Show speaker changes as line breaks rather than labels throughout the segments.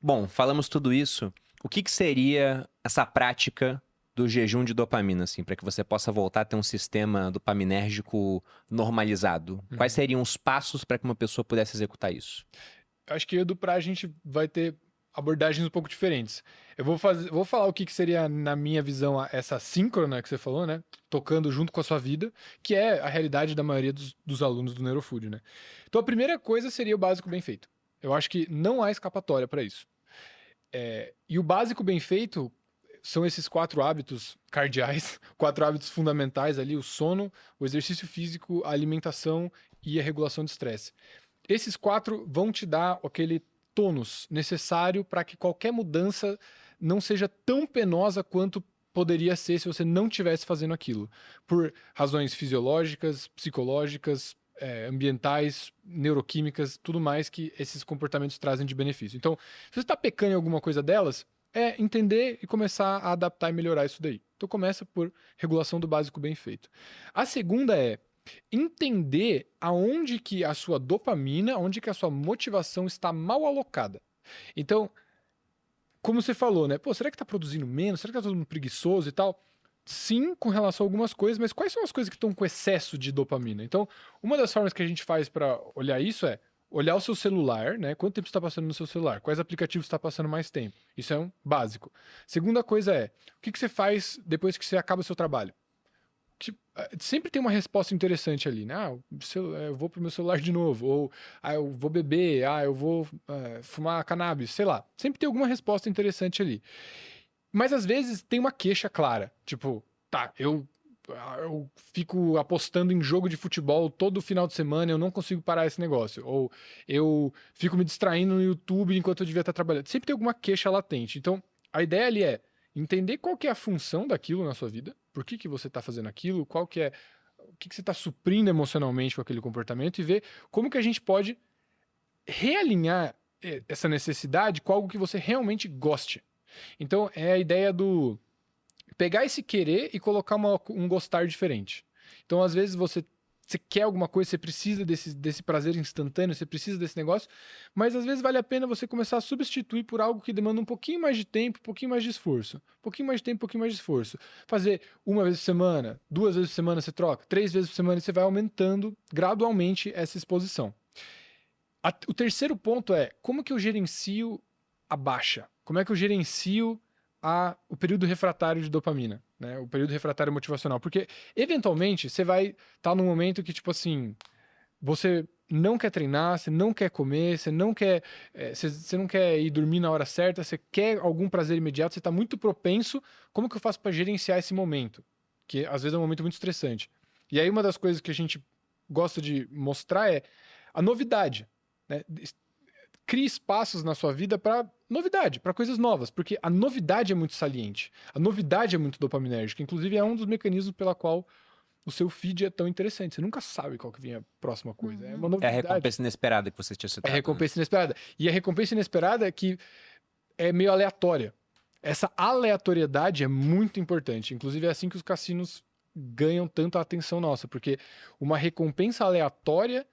Bom, falamos tudo isso. O que seria essa prática do jejum de dopamina, assim, para que você possa voltar a ter um sistema dopaminérgico normalizado? Quais
Uhum.
seriam os passos para que uma pessoa pudesse executar isso?
Acho que eu e o Duprá a gente vai ter abordagens um pouco diferentes. Vou falar o que que seria, na minha visão, essa síncrona que você falou, né? Tocando junto com a sua vida, que é a realidade da maioria dos alunos do Neurofood, né? Então a primeira coisa seria o básico bem feito. Eu acho que não há escapatória para isso. E o básico bem feito são esses 4 hábitos cardeais, 4 hábitos fundamentais ali: o sono, o exercício físico, a alimentação e a regulação de estresse. Esses 4 vão te dar aquele tônus necessário para que qualquer mudança não seja tão penosa quanto poderia ser se você não tivesse fazendo aquilo, por razões fisiológicas, psicológicas, ambientais, neuroquímicas, tudo mais que esses comportamentos trazem de benefício. Então, se você está pecando em alguma coisa delas, é entender e começar a adaptar e melhorar isso daí. Então começa por regulação do básico bem feito. A segunda é entender aonde que a sua dopamina, onde que a sua motivação está mal alocada. Então, como você falou, né? Pô, será que tá produzindo menos? Será que tá todo mundo preguiçoso e tal? Sim, com relação a algumas coisas, mas quais são as coisas que estão com excesso de dopamina? Então, uma das formas que a gente faz para olhar isso é olhar o seu celular, né? Quanto tempo você está passando no seu celular? Quais aplicativos você está passando mais tempo? Isso é um básico. Segunda coisa é, o que que você faz depois que você acaba o seu trabalho? Sempre tem uma resposta interessante ali, né? Eu vou pro meu celular de novo, ou eu vou beber, eu vou fumar cannabis, sei lá. Sempre tem alguma resposta interessante ali. Mas às vezes tem uma queixa clara, tipo, tá, eu fico apostando em jogo de futebol todo final de semana, eu não consigo parar esse negócio. Ou eu fico me distraindo no YouTube enquanto eu devia estar trabalhando. Sempre tem alguma queixa latente. Então, a ideia ali é entender qual que é a função daquilo na sua vida, por que que você está fazendo aquilo, qual que é, o que que você está suprindo emocionalmente com aquele comportamento e ver como que a gente pode realinhar essa necessidade com algo que você realmente goste. Então, é a ideia do pegar esse querer e colocar um gostar diferente. Então, às vezes, você quer alguma coisa, você precisa desse prazer instantâneo, você precisa desse negócio, mas às vezes vale a pena você começar a substituir por algo que demanda um pouquinho mais de tempo, um pouquinho mais de esforço. Um pouquinho mais de tempo, um pouquinho mais de esforço. Fazer uma vez por semana, 2 vezes por semana você troca, 3 vezes por semana e você vai aumentando gradualmente essa exposição. O terceiro ponto é como que eu gerencio a baixa? Como é que eu gerencio o período refratário de dopamina, né? O período refratário motivacional. Porque, eventualmente, você vai estar num momento que, tipo assim, você não quer treinar, você não quer comer, você não quer, você não quer ir dormir na hora certa, você quer algum prazer imediato, você está muito propenso. Como que eu faço para gerenciar esse momento? Que às vezes é um momento muito estressante. E aí, uma das coisas que a gente gosta de mostrar é a novidade, né? Crie espaços na sua vida para novidade, para coisas novas, porque a novidade é muito saliente, a novidade é muito dopaminérgica, inclusive é um dos mecanismos pela qual o seu feed é tão interessante. Você nunca sabe qual que vem a próxima coisa. É uma
É a
novidade.
recompensa inesperada que você tinha
É
citado, né?
recompensa inesperada. E a recompensa inesperada é que é meio aleatória. Essa aleatoriedade é muito importante. Inclusive é assim que os cassinos ganham tanta atenção nossa, porque uma recompensa aleatória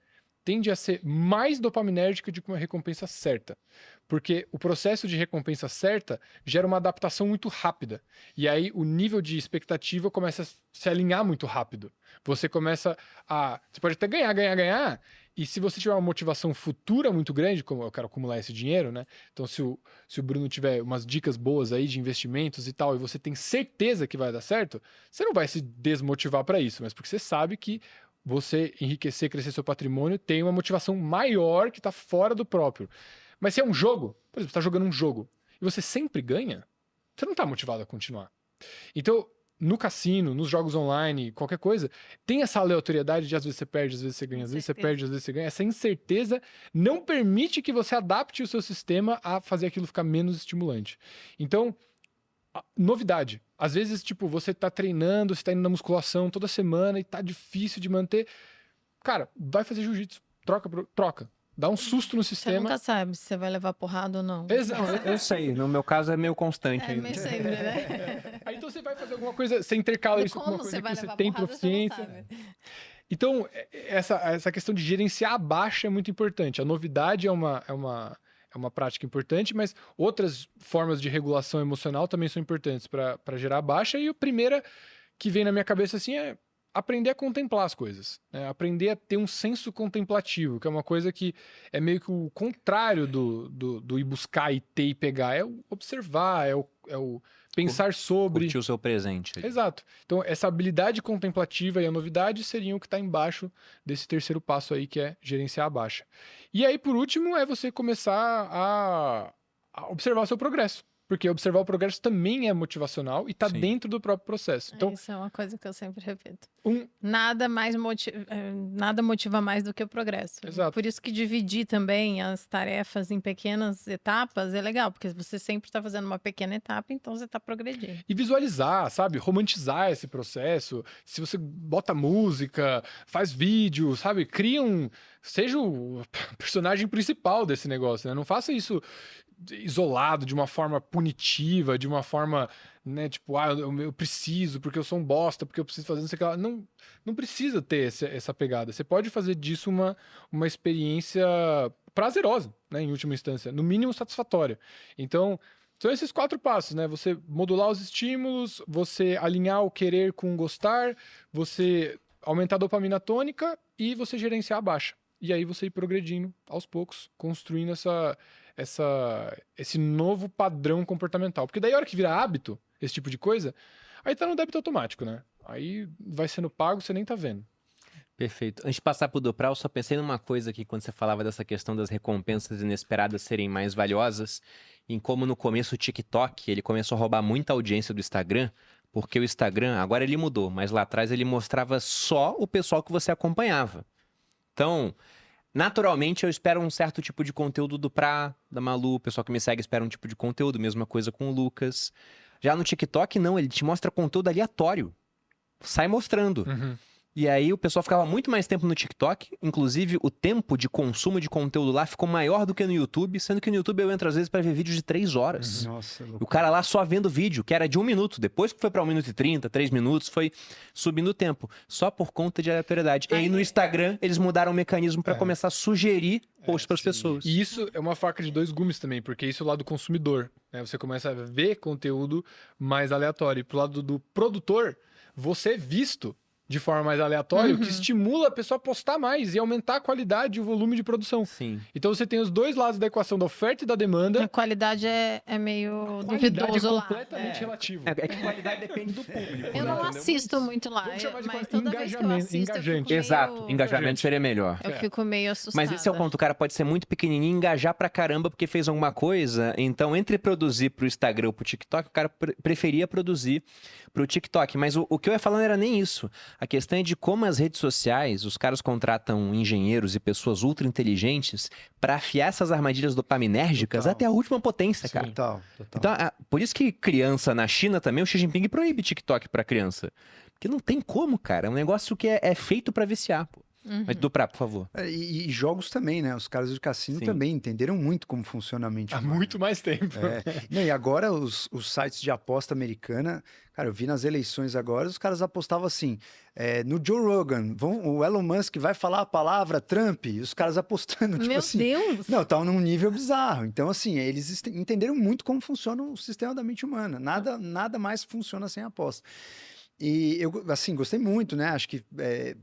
tende a ser mais dopaminérgica do que uma recompensa certa. Porque o processo de recompensa certa gera uma adaptação muito rápida. E aí o nível de expectativa começa a se alinhar muito rápido. Você começa a. Você pode até ganhar, ganhar, ganhar. E se você tiver uma motivação futura muito grande, como eu quero acumular esse dinheiro, né? Então, se o Bruno tiver umas dicas boas aí de investimentos e tal, e você tem certeza que vai dar certo, você não vai se desmotivar para isso, mas porque você sabe que você enriquecer, crescer seu patrimônio tem uma motivação maior que está fora do próprio. Mas se é um jogo, por exemplo, você está jogando um jogo e você sempre ganha, você não está motivado a continuar. Então, no cassino, nos jogos online, qualquer coisa, tem essa aleatoriedade de às vezes você perde, às vezes você ganha,
Com
às vezes você
certeza.
perde, às vezes você ganha. Essa incerteza não permite que você adapte o seu sistema a fazer aquilo ficar menos estimulante. Então, novidade. Às vezes, tipo, você tá treinando, você tá indo na musculação toda semana e tá difícil de manter. Cara, vai fazer jiu-jitsu. Troca. Dá um susto no
Você
sistema.
nunca sabe se você vai levar porrada ou não.
Não, eu sei. No meu caso é meio constante
É
ainda.
meio sempre, né?
Aí então você vai fazer alguma coisa, você intercala isso com
Como
uma coisa
você vai
que você
levar
tem
porrada, você não
proficiência.
sabe.
Então, essa questão de gerenciar a baixa é muito importante. A novidade é uma prática importante, mas outras formas de regulação emocional também são importantes para gerar a baixa. E a primeira que vem na minha cabeça assim é aprender a contemplar as coisas, né? Aprender a ter um senso contemplativo, que é uma coisa que é meio que o contrário do ir buscar e ter e pegar, é o observar, é o pensar sobre.
Curtir o seu presente. ali.
Exato. Então, essa habilidade contemplativa e a novidade seriam o que está embaixo desse terceiro passo aí, que é gerenciar a baixa. E aí, por último, é você começar a observar o seu progresso. Porque observar o progresso também é motivacional e está
Sim.
dentro do próprio processo. Então,
Isso é uma coisa que eu sempre repito.
um,
Nada motiva mais do que o progresso.
Exato.
Por isso que dividir também as tarefas em pequenas etapas é legal, porque você sempre está fazendo uma pequena etapa, então você está progredindo.
e visualizar, sabe? Romantizar esse processo. Se você bota música, faz vídeo, sabe? Cria seja o personagem principal desse negócio, né? Não faça isso isolado, de uma forma punitiva, de uma forma, né? Tipo, eu preciso, porque eu sou um bosta, porque eu preciso fazer não sei o que lá. Não precisa ter essa pegada. Você pode fazer disso uma experiência prazerosa, né? Em última instância. No mínimo satisfatória. Então, são esses 4 passos, né? Você modular os estímulos, você alinhar o querer com o gostar, você aumentar a dopamina tônica e você gerenciar a baixa. E aí você ir progredindo aos poucos, construindo esse novo padrão comportamental. Porque daí a hora que vira hábito, esse tipo de coisa, aí tá no débito automático, né? Aí vai sendo pago, você nem tá vendo.
Perfeito. Antes de passar pro Dopral, eu só pensei numa coisa aqui quando você falava dessa questão das recompensas inesperadas serem mais valiosas, em como no começo o TikTok, ele começou a roubar muita audiência do Instagram, porque o Instagram, agora ele mudou, mas lá atrás ele mostrava só o pessoal que você acompanhava. Então, naturalmente eu espero um certo tipo de conteúdo do Pra, da Malu, o pessoal que me segue espera um tipo de conteúdo, mesma coisa com o Lucas. Já no TikTok, não, ele te mostra conteúdo aleatório. Sai mostrando. E aí o pessoal ficava muito mais tempo no TikTok, inclusive o tempo de consumo de conteúdo lá ficou maior do que no YouTube, sendo que no YouTube eu entro às vezes pra ver vídeos de 3 horas.
Nossa,
E o cara lá só vendo vídeo, que era de 1 minuto, depois que foi pra 1 minuto e 30, 3 minutos, foi subindo o tempo, só por conta de aleatoriedade. E aí no Instagram eles mudaram o mecanismo pra começar a sugerir posts pras pessoas.
E isso é uma faca de 2 gumes também, porque isso é o lado do consumidor, né? Você começa a ver conteúdo mais aleatório. E pro lado do produtor, você é visto de forma mais aleatória, o que estimula a pessoa a postar mais e aumentar a qualidade e o volume de produção.
Sim.
Então você tem os dois lados da equação da oferta e da demanda.
A qualidade é meio
Qualidade
duvidoso
é
lá.
completamente relativo.
É que qualidade depende do público.
Eu não assisto muito lá,
Vamos chamar de
mas toda vez que eu
engajamento,
assisto, eu fico
engajante.
meio...
Exato, engajamento seria melhor.
Eu fico meio assustada.
Mas esse é o ponto, o cara pode ser muito pequenininho e engajar pra caramba porque fez alguma coisa, então entre produzir pro Instagram ou pro TikTok, o cara preferia produzir pro TikTok. Mas o que eu ia falando era nem isso. A questão é de como as redes sociais, os caras contratam engenheiros e pessoas ultra inteligentes pra afiar essas armadilhas dopaminérgicas
Total.
até a última potência, cara.
Total.
Então, por isso que criança na China também, o Xi Jinping proíbe TikTok pra criança. Porque não tem como, cara. É um negócio que é feito pra viciar, pô. Mas Dupra, por favor.
E jogos também, né? Os caras do cassino
Sim.
também entenderam muito como funciona a mente
Há
humana.
muito mais tempo.
Não, e agora os sites de aposta americana, cara, eu vi nas eleições agora, os caras apostavam assim, no Joe Rogan, o Elon Musk vai falar a palavra Trump, e os caras apostando, tipo
Meu
assim.
Deus!
Não, tá num nível bizarro. Então, assim, eles entenderam muito como funciona o sistema da mente humana. Nada mais funciona sem aposta. E eu, assim, gostei muito, né? Acho que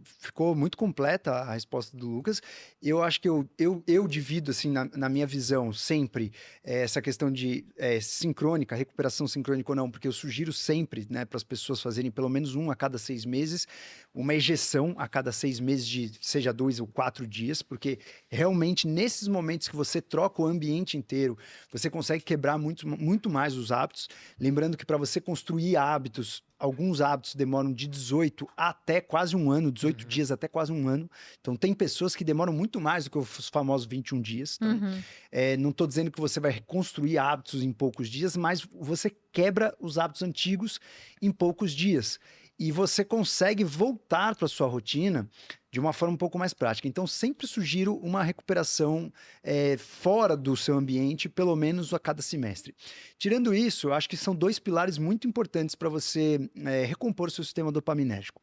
ficou muito completa a resposta do Lucas. Eu acho que eu divido, assim, na minha visão, sempre essa questão de sincrônica, recuperação sincrônica ou não, porque eu sugiro sempre, né, para as pessoas fazerem pelo menos a cada 6 meses, uma ejeção a cada 6 meses de, seja 2 ou 4 dias, porque realmente nesses momentos que você troca o ambiente inteiro, você consegue quebrar muito mais os hábitos. Lembrando que para você construir hábitos, alguns hábitos demoram de 18 até quase um ano, 18 dias até quase um ano. Então, tem pessoas que demoram muito mais do que os famosos 21 dias. Então, não estou dizendo que você vai reconstruir hábitos em poucos dias, mas você quebra os hábitos antigos em poucos dias. e você consegue voltar para sua rotina de uma forma um pouco mais prática. Então, sempre sugiro uma recuperação fora do seu ambiente, pelo menos a cada semestre. Tirando isso, eu acho que são 2 pilares muito importantes para você recompor o seu sistema dopaminérgico.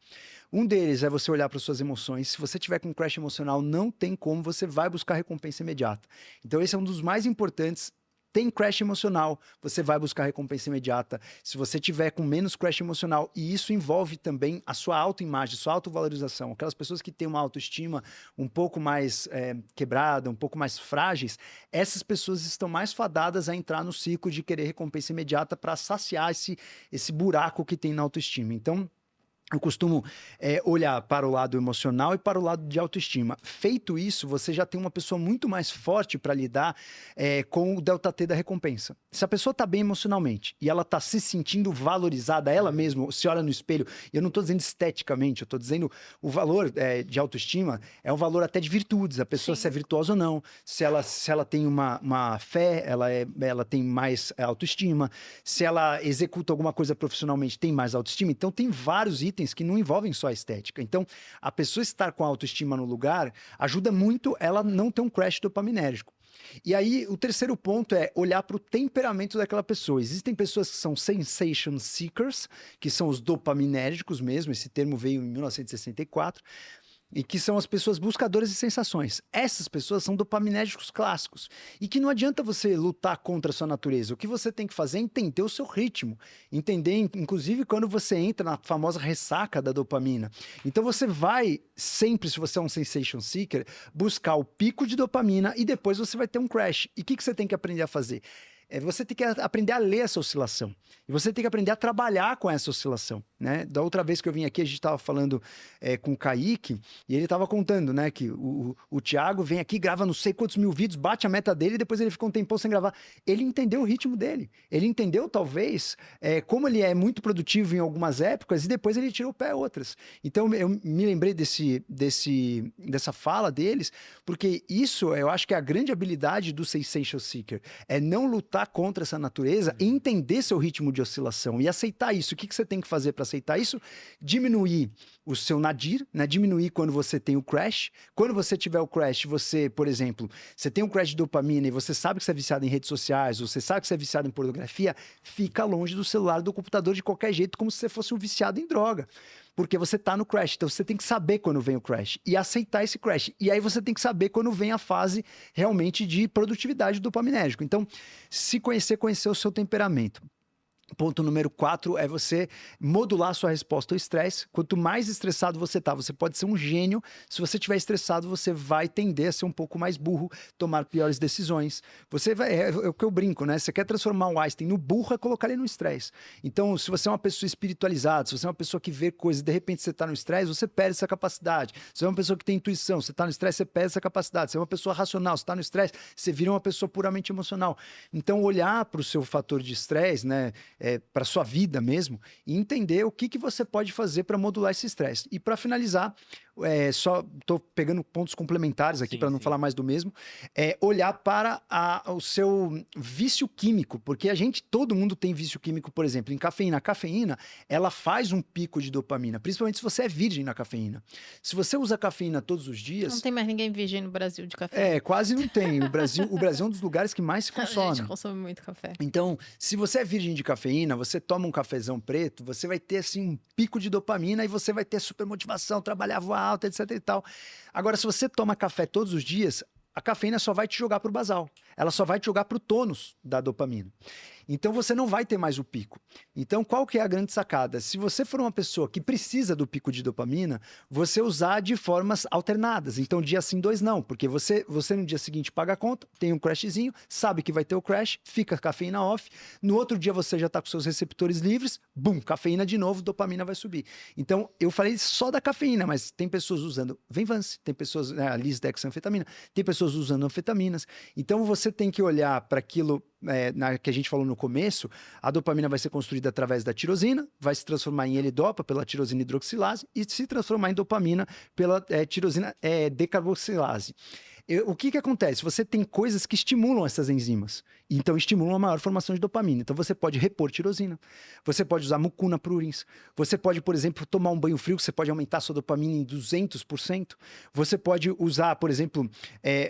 Um deles é você olhar para suas emoções. Se você tiver com um crash emocional, não tem como, você vai buscar recompensa imediata. Então, esse é um dos mais importantes. Tem crash emocional, você vai buscar recompensa imediata. Se você tiver com menos crash emocional, e isso envolve também a sua autoimagem, sua autovalorização, aquelas pessoas que têm uma autoestima um pouco mais quebrada, um pouco mais frágeis, essas pessoas estão mais fadadas a entrar no ciclo de querer recompensa imediata para saciar esse buraco que tem na autoestima. Então, eu costumo olhar para o lado emocional e para o lado de autoestima. Feito isso, você já tem uma pessoa muito mais forte para lidar com o delta T da recompensa. Se a pessoa está bem emocionalmente e ela está se sentindo valorizada, ela mesma se olha no espelho, e eu não estou dizendo esteticamente, eu estou dizendo o valor de autoestima é um valor até de virtudes. A pessoa, se é virtuosa ou não, se ela tem uma fé, ela tem mais autoestima, se ela executa alguma coisa profissionalmente, tem mais autoestima. Então, tem vários itens que não envolvem só a estética. Então, a pessoa estar com a autoestima no lugar ajuda muito ela não ter um crash dopaminérgico. E aí, o terceiro ponto é olhar para o temperamento daquela pessoa. Existem pessoas que são sensation seekers, que são os dopaminérgicos mesmo, esse termo veio em 1964, e que são as pessoas buscadoras de sensações. Essas pessoas são dopaminérgicos clássicos. E que não adianta você lutar contra a sua natureza. O que você tem que fazer é entender o seu ritmo. Entender, inclusive, quando você entra na famosa ressaca da dopamina. Então você vai sempre, se você é um sensation seeker, buscar o pico de dopamina e depois você vai ter um crash. E o que você tem que aprender a fazer? Você tem que aprender a ler essa oscilação. E você tem que aprender a trabalhar com essa oscilação, né? Da outra vez que eu vim aqui, a gente estava falando com o Kaique, e ele estava contando, né, que o Thiago vem aqui, grava não sei quantos mil vídeos, bate a meta dele, e depois ele fica um tempão sem gravar. Ele entendeu o ritmo dele. Ele entendeu, talvez, como ele é muito produtivo em algumas épocas, e depois ele tirou o pé outras. Então, eu me lembrei dessa fala deles, porque isso, eu acho que é a grande habilidade do Sensation Seeker, é não lutar contra essa natureza e entender seu ritmo de oscilação e aceitar isso. O que você tem que fazer para aceitar isso? Diminuir o seu nadir, né? Diminuir quando você tem o crash. Quando você tiver o crash, você, por exemplo, você tem um crash de dopamina e você sabe que você é viciado em redes sociais, ou você sabe que você é viciado em pornografia, fica longe do celular, do computador de qualquer jeito, como se você fosse um viciado em droga. Porque você tá no crash, então você tem que saber quando vem o crash e aceitar esse crash. E aí você tem que saber quando vem a fase realmente de produtividade dopaminérgica. Então, se conhecer o seu temperamento. Ponto número 4 é você modular a sua resposta ao estresse. Quanto mais estressado você tá, você pode ser um gênio. Se você estiver estressado, você vai tender a ser um pouco mais burro, tomar piores decisões. Você vai, é o que eu brinco, né? Você quer transformar o Einstein no burro, é colocar ele no estresse. Então, se você é uma pessoa espiritualizada, se você é uma pessoa que vê coisas e de repente você tá no estresse, você perde essa capacidade. Se você é uma pessoa que tem intuição, você tá no estresse, você perde essa capacidade. Se você é uma pessoa racional, você tá no estresse, você vira uma pessoa puramente emocional. Então, olhar para o seu fator de estresse, né? Para sua vida mesmo, e entender o que você pode fazer para modular esse estresse. E para finalizar, só estou pegando pontos complementares aqui para não falar mais do mesmo, olhar para o seu vício químico, porque todo mundo tem vício químico, por exemplo, em cafeína. A cafeína, ela faz um pico de dopamina, principalmente se você é virgem na cafeína. Se você usa cafeína todos os dias...
Não tem mais ninguém virgem no Brasil de café.
Quase não tem. O Brasil é um dos lugares que mais se consome.
A gente consome muito café.
Então, se você é virgem de cafeína, você toma um cafezão preto, você vai ter assim um pico de dopamina e você vai ter super motivação, trabalhar voar alta, etc e tal. Agora, se você toma café todos os dias, a cafeína só vai te jogar pro basal. Ela só vai te jogar pro tônus da dopamina. Então, você não vai ter mais o pico. Então, qual que é a grande sacada? Se você for uma pessoa que precisa do pico de dopamina, você usar de formas alternadas. Então, dia sim, dois não. Porque você no dia seguinte paga a conta, tem um crashzinho, sabe que vai ter o crash, fica a cafeína off. No outro dia, você já está com seus receptores livres, bum, cafeína de novo, dopamina vai subir. Então, eu falei só da cafeína, mas tem pessoas usando Venvance, tem pessoas, a lisdexanfetamina, tem pessoas usando anfetaminas. Então, você tem que olhar para aquilo que a gente falou no começo. A dopamina vai ser construída através da tirosina, vai se transformar em L-dopa pela tirosina hidroxilase e se transformar em dopamina pela tirosina decarboxilase. O que acontece? Você tem coisas que estimulam essas enzimas. Então estimula uma maior formação de dopamina. Então você pode repor tirosina, você pode usar mucuna prurins, você pode, por exemplo, tomar um banho frio, que você pode aumentar a sua dopamina em 200%. Você pode usar, por exemplo,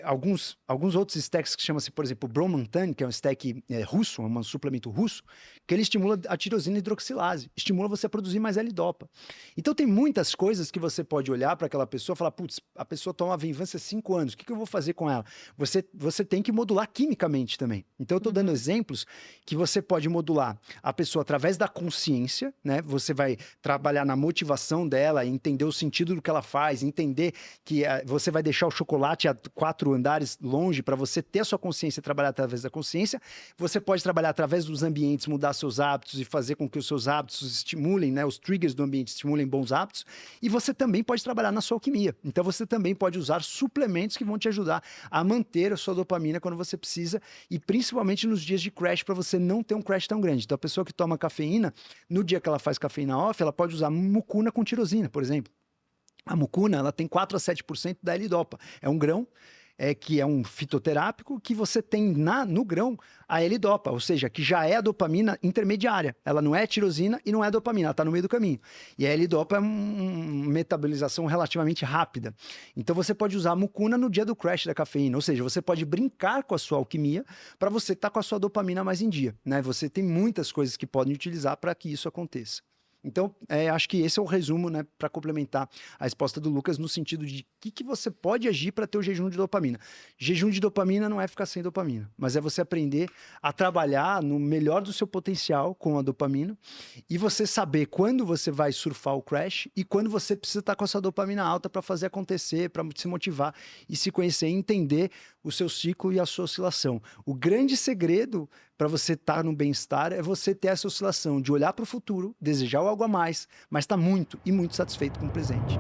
alguns outros stacks que chama-se, por exemplo, Bromantan, que é um stack russo, um suplemento russo, que ele estimula a tirosina hidroxilase, estimula você a produzir mais L-dopa. Então tem muitas coisas que você pode olhar para aquela pessoa e falar, putz, a pessoa toma Venvanse há 5 anos, o que eu vou fazer com ela? Você tem que modular quimicamente também. Então eu estou dando exemplos que você pode modular a pessoa através da consciência, né? Você vai trabalhar na motivação dela, entender o sentido do que ela faz, entender que você vai deixar o chocolate a 4 andares longe para você ter a sua consciência e trabalhar através da consciência. Você pode trabalhar através dos ambientes, mudar seus hábitos e fazer com que os seus hábitos estimulem, né? Os triggers do ambiente estimulem bons hábitos. E você também pode trabalhar na sua alquimia. Então você também pode usar suplementos que vão te ajudar a manter a sua dopamina quando você precisa e principalmente nos dias de crash, para você não ter um crash tão grande. Então a pessoa que toma cafeína, no dia que ela faz cafeína off, ela pode usar mucuna com tirosina, por exemplo. A mucuna, ela tem 4 a 7% da L-dopa. É um grão que é um fitoterápico que você tem no grão a L-dopa, ou seja, que já é a dopamina intermediária. Ela não é tirosina e não é dopamina, ela está no meio do caminho. E a L-dopa é uma metabolização relativamente rápida. Então você pode usar a mucuna no dia do crash da cafeína, ou seja, você pode brincar com a sua alquimia para você estar com a sua dopamina mais em dia, né? Você tem muitas coisas que podem utilizar para que isso aconteça. Então, acho que esse é o resumo, né, para complementar a resposta do Lucas, no sentido de que você pode agir para ter o jejum de dopamina. Jejum de dopamina não é ficar sem dopamina, mas é você aprender a trabalhar no melhor do seu potencial com a dopamina e você saber quando você vai surfar o crash e quando você precisa estar com a sua dopamina alta para fazer acontecer, para se motivar e se conhecer e entender o seu ciclo e a sua oscilação. O grande segredo para você estar no bem-estar é você ter essa oscilação de olhar para o futuro, desejar algo a mais, mas estar muito e muito satisfeito com o presente.